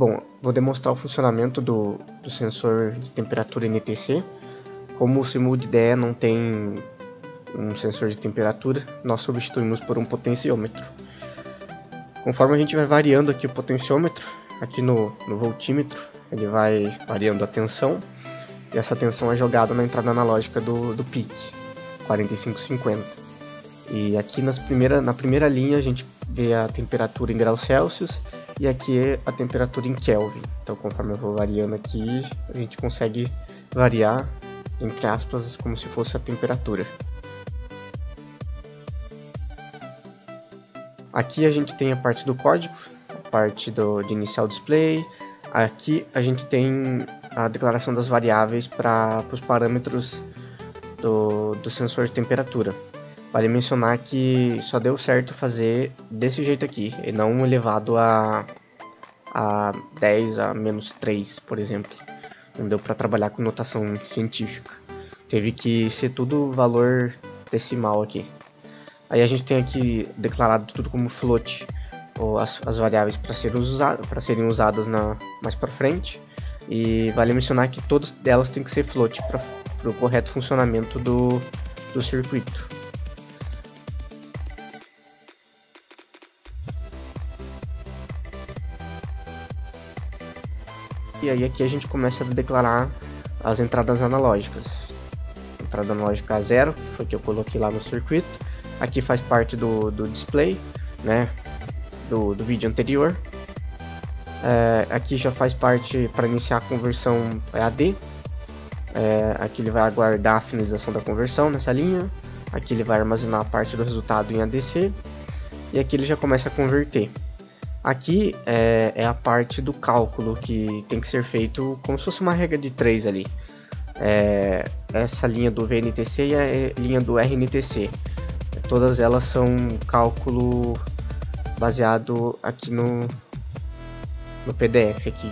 Bom, vou demonstrar o funcionamento do sensor de temperatura NTC. Como o SIMUL-IDE não tem um sensor de temperatura, nós substituímos por um potenciômetro. Conforme a gente vai variando aqui o potenciômetro, aqui no voltímetro, ele vai variando a tensão, e essa tensão é jogada na entrada analógica do PIC, 4550. E aqui na primeira linha a gente vê a temperatura em graus Celsius, e aqui é a temperatura em Kelvin. Então conforme eu vou variando aqui, a gente consegue variar, entre aspas, como se fosse a temperatura. Aqui a gente tem a parte do código, a parte de inicial display. Aqui a gente tem a declaração das variáveis para os parâmetros do sensor de temperatura. Vale mencionar que só deu certo fazer desse jeito aqui, e não elevado a 10 a menos 3, por exemplo. Não deu para trabalhar com notação científica. Teve que ser tudo valor decimal aqui. Aí a gente tem aqui declarado tudo como float, ou as variáveis para serem usadas mais para frente. E vale mencionar que todas elas têm que ser float para o correto funcionamento do circuito. E aí aqui a gente começa a declarar as entradas analógicas. Entrada analógica 0, que foi que eu coloquei lá no circuito. Aqui faz parte do display, né, do vídeo anterior. Aqui já faz parte para iniciar a conversão AD. Aqui ele vai aguardar a finalização da conversão nessa linha. Aqui ele vai armazenar a parte do resultado em ADC. E aqui ele já começa a converter. Aqui é a parte do cálculo que tem que ser feito como se fosse uma regra de 3 ali. Essa linha do VNTC e a linha do RNTC. Todas elas são cálculo baseado aqui no PDF aqui,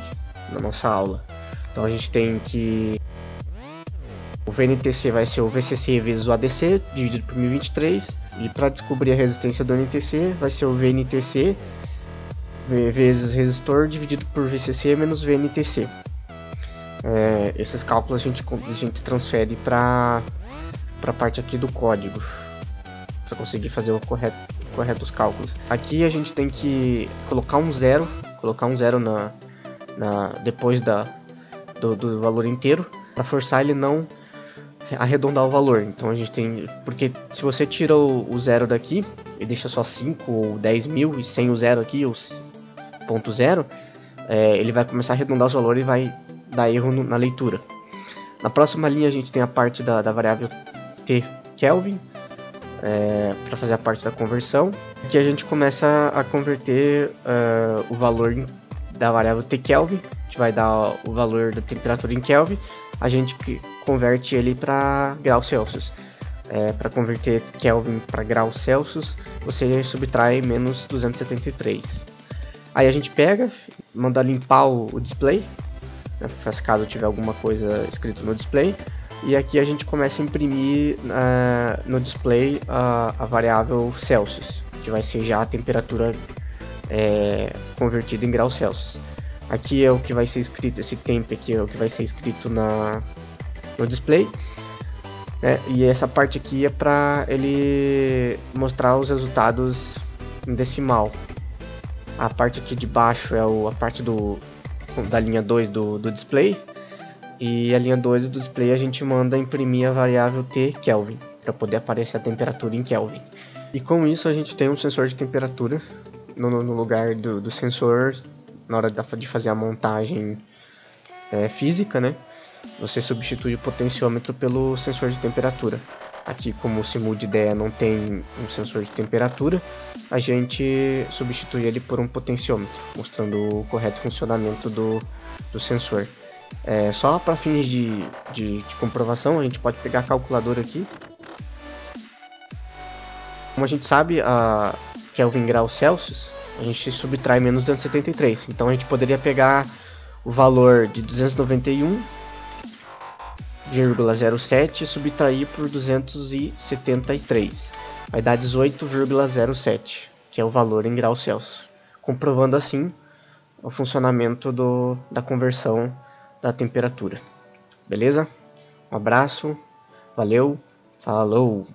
na nossa aula. Então a gente tem que o VNTC vai ser o VCC vezes o ADC dividido por 1023, e para descobrir a resistência do NTC vai ser o VNTC vezes resistor dividido por VCC menos VNTC. Esses cálculos a gente transfere para a parte aqui do código, para conseguir fazer o corretos cálculos. Aqui a gente tem que colocar um zero depois do valor inteiro, para forçar ele não arredondar o valor. Então a gente tem, porque se você tira o zero daqui e deixa só 5 ou 10 mil e sem o zero aqui, o ponto zero, ele vai começar a arredondar os valores e vai dar erro na leitura. Na próxima linha a gente tem a parte da variável T Kelvin, para fazer a parte da conversão. Aqui a gente começa a converter o valor da variável T Kelvin, que vai dar o valor da temperatura em Kelvin. A gente converte ele para graus Celsius. Para converter Kelvin para graus Celsius, você subtrai menos 273. Aí a gente manda limpar o display, né, caso tiver alguma coisa escrito no display. E aqui a gente começa a imprimir no display a variável Celsius, que vai ser já a temperatura convertida em graus Celsius. Aqui é o que vai ser escrito, esse temp aqui é o que vai ser escrito no display. E essa parte aqui é para ele mostrar os resultados em decimal. A parte aqui de baixo é a parte da linha 2 do display. E a linha 2 do display a gente manda imprimir a variável T Kelvin, para poder aparecer a temperatura em Kelvin. E com isso a gente tem um sensor de temperatura no lugar do sensor. Na hora de fazer a montagem física, né, você substitui o potenciômetro pelo sensor de temperatura. Aqui, como o SIMUL-IDE não tem um sensor de temperatura, a gente substitui ele por um potenciômetro, mostrando o correto funcionamento do sensor. Só para fins de comprovação, a gente pode pegar a calculadora aqui. Como a gente sabe, a Kelvin graus Celsius, a gente subtrai menos 273. Então a gente poderia pegar o valor de 291,07 e subtrair por 273. Vai dar 18,07, que é o valor em graus Celsius. Comprovando assim o funcionamento da conversão da temperatura. Beleza? Um abraço, valeu, falou!